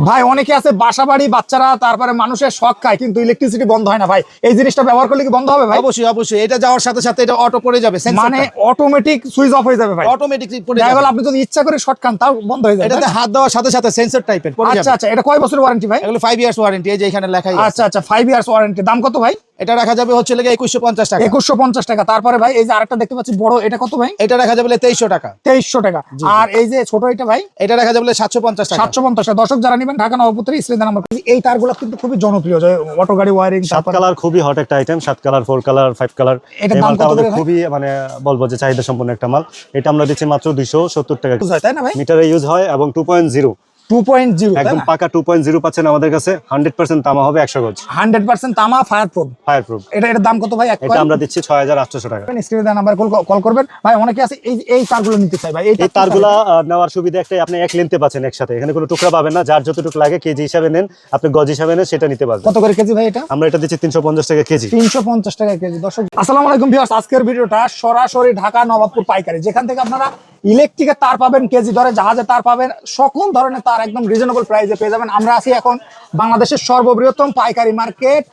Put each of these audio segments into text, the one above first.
ভাই অনেকে আছে বাসা বাড়ি বাচ্চারা তারপরে মানুষের শখ খায় কিন্তু ইলেকট্রিসিটি বন্ধ হয় না ভাই, এই জিনিসটা ব্যবহার করলে কি বন্ধ হবে ভাই? অবশ্যই অবশ্যই, এটা যাওয়ার সাথে সাথে এটা অটো পড়ে যাবে, মানে অটোমেটিক সুইচ অফ হয়ে যাবে ভাই, অটোমেটিকলি পড়ে দেখা যাবে। গেল আপনি যদি ইচ্ছা করে শর্ট খান তাও বন্ধ হয়ে যাবে। এটাতে হাত দেওয়ার সাথে সাথে সেন্সর টাইপের পড়ে যাবে। আচ্ছা আচ্ছা, এটা কয় বছরের ওয়ারেন্টি ভাই? এগুলো 5 ইয়ার্স ওয়ারেন্টি, এই যে এখানে লেখাই আছে। আচ্ছা আচ্ছা, 5 ইয়ার্স ওয়ারেন্টি। দাম কত ভাই? এটা রাখা যাবে হচ্ছে লাগে 2150 টাকা। 2150 টাকা। তারপরে ভাই এই যে আরেকটা দেখতে পাচ্ছি বড়, এটা কত ভাই? এটা রাখা যাবে 2300 টাকা। 2300 টাকা। আর এই যে ছোট এটা ভাই? এটা রাখা যাবে 750 টাকা। 750 টাকা। দর্শক যারা নেবেন ঢাকা নবাবপুরে স্ক্রিনে নাম্বার। এই তারগুলো কিন্তু খুবই জনপ্রিয়, যে অটো গাড়ি ওয়্যারিং। 7 কালার খুবই হট একটা আইটেম, 7 কালার 4 কালার 5 কালার। এটা এই দাম মালটা কত আমাদের করে ভাই? খুবই মানে বলবো যে চাহিদা সম্পন্ন একটা মাল। এটা আমরা দিচ্ছি মাত্র 270 টাকা। তাই না ভাই? মিটারে ইউজ হয় এবং 2.0 2.0 একদম পাকা 2.0 পাচ্ছেন আমাদের কাছে। 100% তামা হবে 100 গজ। 100% তামা ফায়ার প্রুফ। Fire proof. এটার দাম কত ভাই? এটা আমরা দিচ্ছি 6800 টাকা। স্ক্রিনে দেওয়া নাম্বার কল করবেন ভাই। অনেকে আছে এই তারগুলো নিতে চাই ভাই। এই তারগুলা নেওয়ার সুবিধা একটাই, আপনি এক লেনতে পাচ্ছেন একসাথে, এখানে কোনো টুকরা পাবেন না। যার যতটুকু লাগে কেজি হিসাবে নেন, আপনি গজ হিসাবে নেন, সেটা নিতে পারবেন। কত করে কেজি ভাই এটা? আমরা এটা দিচ্ছি 350 টাকা কেজি। 350 টাকা কেজি। দর্শক আসসালামু আলাইকুম ভিউয়ার্স, আজকের ভিডিওটা সরাসরি ঢাকা নবাবপুর পাইকারি, যেখান থেকে আপনারা ইলেকট্রিকের তার পাবেন, কেজি ধরে জাহাজের তার পাবেন, সকল ধরনের তার একদম রিজনেবল প্রাইসে পেয়ে যাবেন। আমরা আছি এখন বাংলাদেশের সর্ববৃহত্তম পাইকারি market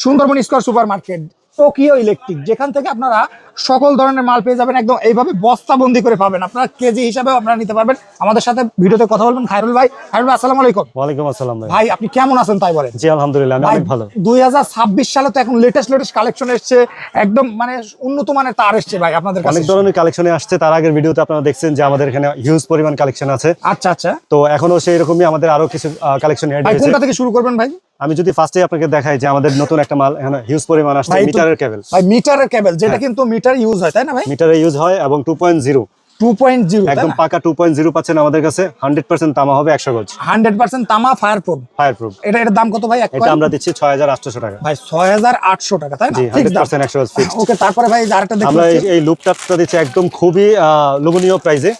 Sundarban square super market Tokyo electric, যেখান থেকে আপনারা সকল ধরনের মাল পেয়ে যাবেন, একদম এইভাবে বস্তাবন্দি করে পাবেন। আপনারা কেজি হিসাবেও আপনারা নিতে পারবেন। আমাদের সাথে ভিডিওতে কথা বলবেন খায়রুল ভাই। খায়রুল ভাই আসসালামু আলাইকুম। ওয়ালাইকুম আসসালাম ভাই। ভাই আপনি কেমন আছেন তাই বলেন? জি আলহামদুলিল্লাহ, আমি অনেক ভালো। 2026 সালে তো এখন লেটেস্ট কালেকশন এসেছে, একদম মানে উন্নত মানের তার এসেছে ভাই আপনাদের কাছে। অনেক ধরনের কালেকশনে আসছে। তার আগের ভিডিওতে আপনারা দেখছেন যে আমাদের এখানে হিউজ পরিমাণ কালেকশন আছে। আচ্ছা আচ্ছা, তো এখনো সেই রকমই আমাদের আরো কিছু কালেকশন এড ভাই হয়েছে। কোনটা থেকে শুরু করবেন ভাই? আমি যদি ফার্স্টে আপনাকে দেখাই যে আমাদের নতুন একটা মাল এখানে হিউজ পরিমাণ আসছে, ভাই, মিটারের কেবল। ভাই মিটারের কেবল, যেটা কিন্তু মিটার ইউজ হয় তাই না ভাই? মিটারে ইউজ হয় এবং 2.0 2.0 একদম পাকা 2.0 পাচ্ছেন আমাদের কাছে। 100% তামা হবে 100 গজ। 100% তামা ফায়ার প্রুফ। Fire proof. এটার দাম কত ভাই? এটা আমরা দিচ্ছি 6800 টাকা। ভাই 6800 টাকা তাই না? জি, ফিক্স দাম। 100% 100 গজ ফিক্সড। ওকে, তারপরে ভাই আরেকটা আমরা দেখতে এই লুপটাপটা দিচ্ছি একদম খুবই লোভনীয় প্রাইসে।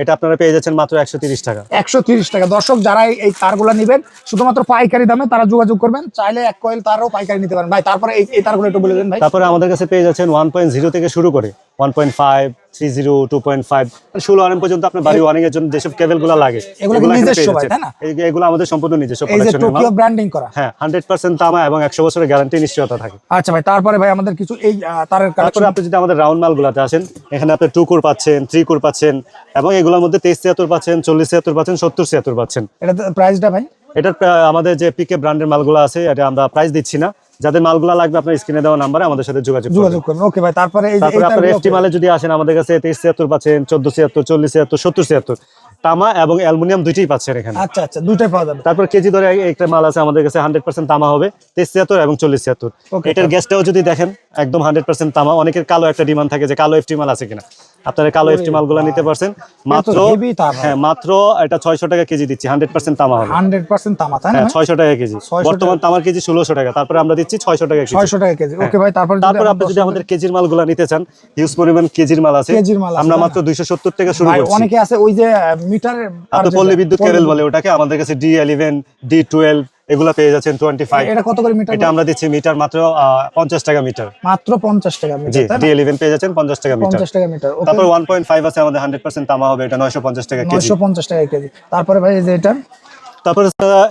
এটা আপনারা পেয়ে যাচ্ছেন মাত্র 130 টাকা। 130 টাকা। দর্শক যারা এই তারগুলো নেবেন শুধুমাত্র পাইকারি দামে তারা যোগাযোগ করবেন, চাইলে এক কয়েল তারও পাইকারি নিতে পারেন। ভাই তারপরে এই তারগুলো একটু বলে দেন ভাই। তারপরে আমাদের কাছে পেয়ে যাচ্ছেন 1.0 থেকে শুরু করে 1.5, 30, 2.5, 16 RM পর্যন্ত আপনার বাড়ি ওয়ারিং এর জন্য যেসব কেবলগুলো লাগে এগুলো এখানে নিজস্ব পেয়ে ভাই, যাচ্ছেন। তাই না? এগুলো আমাদের সম্পূর্ণ নিজস্ব এই যে কালেকশনের মাল। টোকিও ব্র্যান্ডিং করা। হ্যাঁ, 100% তামা এবং 100 বছরের গ্যারান্টি নিশ্চয়তা থাকে। আচ্ছা ভাই, তারপরে ভাই আমাদের কিছু এই তারের তারপরে কালেকশন। আপনি যদি আমাদের রাউন্ড মালগুলোতে আসেন, এখানে আপনি 2 কোর পাচ্ছেন, 3 কোর পাচ্ছেন এবং এগুলোর মধ্যে 2376 পাচ্ছেন, 4076 পাচ্ছেন, 7076 পাচ্ছেন। এটা প্রাইসটা ভাই? এটার আমাদের যে পিকে ব্র্যান্ডের মালগুলো আছে এটা আমরা প্রাইস দিচ্ছি না। যাদের মালগুলো লাগবে আপনার স্ক্রিনে দেওয়া নাম্বারে আমাদের সাথে যোগাযোগ করবেন। ওকে ভাই, তারপরে এই যে তারপরে আপনার এফটি মালে যদি আসেন আমাদের কাছে 2376 পাচ্ছেন, 1476, 4076, 7076 তামা এবং অ্যালুমিনিয়াম দুইটাই পাচ্ছেন এখানে। আচ্ছা আচ্ছা, দুইটাই পাওয়া যাবে। তারপর কেজি ধরে একটা মাল আছে আমাদের কাছে 100% তামা হবে 2376 এবং 4076। Okay, এটার গ্যাসটাও যদি দেখেন একদম 100% তামা। অনেকের কালো একটা ডিমান্ড থাকে যে কালো এফটি মাল আছে কিনা, আপনারা কালো এফটি মালগুলো নিতে পারছেন মাত্র। হ্যাঁ, মাত্র এটা 600 টাকা কেজি দিচ্ছি। 100% তামা হবে। 100% তামা তাই না? হ্যাঁ, 600 টাকা কেজি। বর্তমান তামার কেজি 1600 টাকা, তারপরে আমরা দিচ্ছি 600 টাকা কেজি। 600 টাকা কেজি। ওকে ভাই, তারপর আপনি যদি আমাদের কেজির মালগুলো নিতে চান, হিউজ পরিমাণ কেজির মাল আছে। আমরা মাত্র 270 টাকা শুরু ভাই করছি। অনেকে আছে ওই যে মিটারের আপনি পল্লী বিদ্যুৎ কেবল বলে ওটাকে, আমাদের কাছে D11, D12 এগুলা পেয়ে যাচ্ছেন 25। এটা কত করে মিটার? এটা আমরা দিচ্ছি মিটার মাত্র 50 টাকা মিটার। মাত্র 50 টাকা জি, মিটার তাই না? D11 পেয়ে যাচ্ছেন 50 টাকা মিটার। 50 টাকা মিটার। ওকে, তারপর 1.5 আছে আমাদের 100% তামা হবে, এটা 950 টাকা কেজি। 950 টাকা কেজি। তারপরে ভাই এই যে এটা তারপরে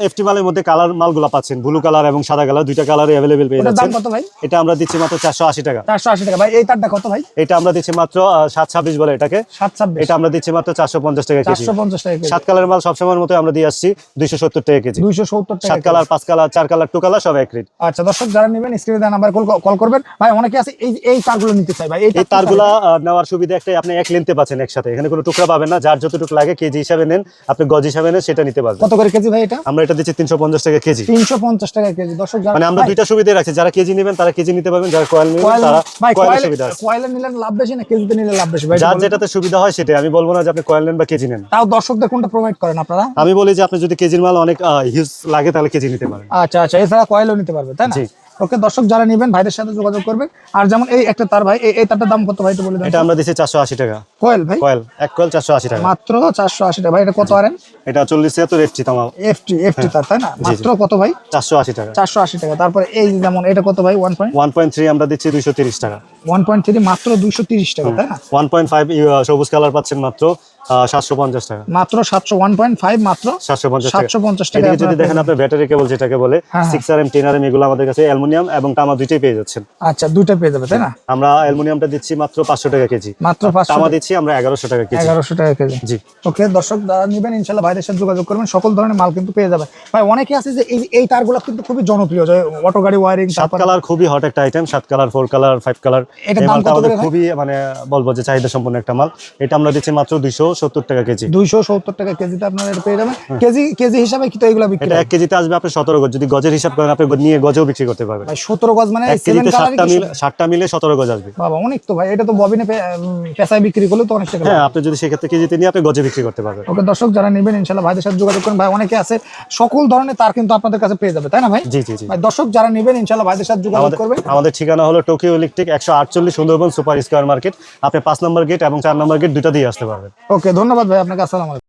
এফটি মালের মধ্যে কালার মালগুলো পাচ্ছেন, ব্লু কালার এবং সাদা কালার, দুইটা কালারই अवेलेबल পেয়ে ওটার দাম যাচ্ছেন। কত ভাই? এটা আমরা দিচ্ছি মাত্র 480 টাকা। 480 টাকা। ভাই এই তারটা কত ভাই? এটা আমরা দিচ্ছি মাত্র 726 বলে এটাকে। 726। এটা আমরা দিচ্ছি মাত্র 450 টাকা কেজি। 450 টাকা কেজি। 7 কালারের মাল সবসময়ের মতো আমরা দিয়ে আসছি 270 টাকা কেজি। 270 টাকা 7 কালার, 5 কালার, 4 কালার, 2 কালার সব এক রেট। আচ্ছা, দর্শক যারা নেবেন স্ক্রিনে দেওয়া নাম্বার কল করবেন। ভাই অনেকে আছে এই তারগুলো নিতে চাই ভাই। এই তারগুলা নেওয়ার সুবিধা একটাই, আপনি এক লেনতে পাচ্ছেন একসাথে, এখানে কোনো টুকরা পাবেন না। যার যতটুকু লাগে কেজি হিসাবে নেন, আপনি গজ হিসাবে নেন, সেটা নিতে পারবেন। কত করে কেজি ভাই এটা? আমরা এটা দিচ্ছি 350 টাকা কেজি। 350 টাকা কেজি। দর্শক যারা মানে আমরা দুইটা সুবিধা রাখছি, যারা কেজি নেবেন তারা কেজি নিতে পারবেন, যারা কয়েল নেবেন তারা কয়েলের সুবিধা আছে। কয়েলে নিলে লাভ বেশি না কেজিতে নিলে লাভ বেশি ভাই? যার যেটাতে সুবিধা হয় সেটাই। আমি বলবো না যে আপনি কয়েল নেন বা কেজি নেন। তাও দর্শকদের কোনটা প্রোভাইড করেন আপনারা? আমি বলি যে আপনি যদি কেজির মাল অনেক হিউজ লাগে তাহলে কেজি নিতে পারেন। আচ্ছা আচ্ছা, এছাড়া কয়েলও নিতে পারবে তাই না? জি। ওকে, দর্শক যারা নেবেন ভাইদের সাথে যোগাযোগ করবেন। আর যেমন এই একটা তার ভাই, এই তারটার দাম কত ভাই একটু বলে দেন। এটা আমরা দিচ্ছি 480 টাকা। কয়েল ভাই কয়েল এক কয়েল 480 টাকা, মাত্র 480 টাকা ভাই। এটা কত আরেন? এটা 40 এফটি তামা, এফটি তাই না? মাত্র কত ভাই? 480 টাকা। 480 টাকা। তারপরে এই যেমন এটা কত ভাই? 1.3 আমরা দিচ্ছি 230 টাকা। 1.3 মাত্র 230 টাকা তাই না? 1.5 সবুজ কালার পাচ্ছেন মাত্র 750 টাকা। মাত্র 1.5 মাত্র 750 টাকা। টাকা। এদিকে যদি দেখেন আপনি ব্যাটারি কেবল যেটাকে বলে 6RM 10RM এগুলো আমাদের কাছে অ্যালুমিনিয়াম এবং তামা দুইটাই পেয়ে যাচ্ছেন। আচ্ছা, দুইটা পেয়ে যাবে তাই না? আমরা অ্যালুমিনিয়ামটা দিচ্ছি মাত্র 500 টাকা কেজি, মাত্র 500। তামা দিচ্ছি আমরা 1100 টাকা কেজি। 1100 টাকা কেজি। জি। ওকে দর্শক, যারা নেবেন ইনশাআল্লাহ ভাইদের সাথে যোগাযোগ করবেন, সকল ধরনের মাল কিন্তু পেয়ে যাবে। ভাই অনেকে আছে যে এই তারগুলো কিন্তু খুবই জনপ্রিয়, যে অটো গাড়ি ওয়্যারিং। 7 কালার খুবই হট একটা আইটেম, 7 কালার 4 কালার 5 কালার। এটার এই দাম মালটা কত আমাদের করে ভাই? খুবই মানে বলবো যে চাহিদা সম্পন্ন একটা মাল। এটা আমরা দিচ্ছি মাত্র 270 টাকা কেজি। 270 টাকা কেজিতে আপনারা এটা পেয়ে যাবেন। কেজি হিসাবে কি তো এগুলো বিক্রি এটা হয়? 1 কেজিতে আসবে আপনি 17 গজ। যদি গজের হিসাব করেন আপনি নিয়ে গজেও বিক্রি করতে পারবেন। ভাই 17 গজ মানে 1 কেজিতে 7টা মিলে 17 গজ আসবে। বাবা অনেক তো ভাই। এটা তো ববিনে পেশায় বিক্রি করলে তো অনেক টাকা হ্যাঁ, আপনি যদি সেক্ষেত্রে কেজিতে নিয়ে আপনি গজে বিক্রি করতে পারবেন। ওকে দর্শক, যারা নেবেন ইনশাআল্লাহ ভাইদের সাথে যোগাযোগ করেন। ভাই অনেকে আছে সকল ধরনের তার কিন্তু আপনাদের কাছে পেয়ে যাবে তাই না ভাই? জি জি জি। ভাই দর্শক, যারা নেবেন ইনশাআল্লাহ ভাইদের সাথে যোগাযোগ করবেন। আমাদের ঠিকানা হলো Tokyo electric 148 Sundarban super square market. আপনি 5 নম্বর গেট এবং 4 নম্বর গেট দুটো দিয়ে আসতে পারবেন। ওকে ধন্যবাদ ভাই আপনাকে। আসসালামু আলাইকুম।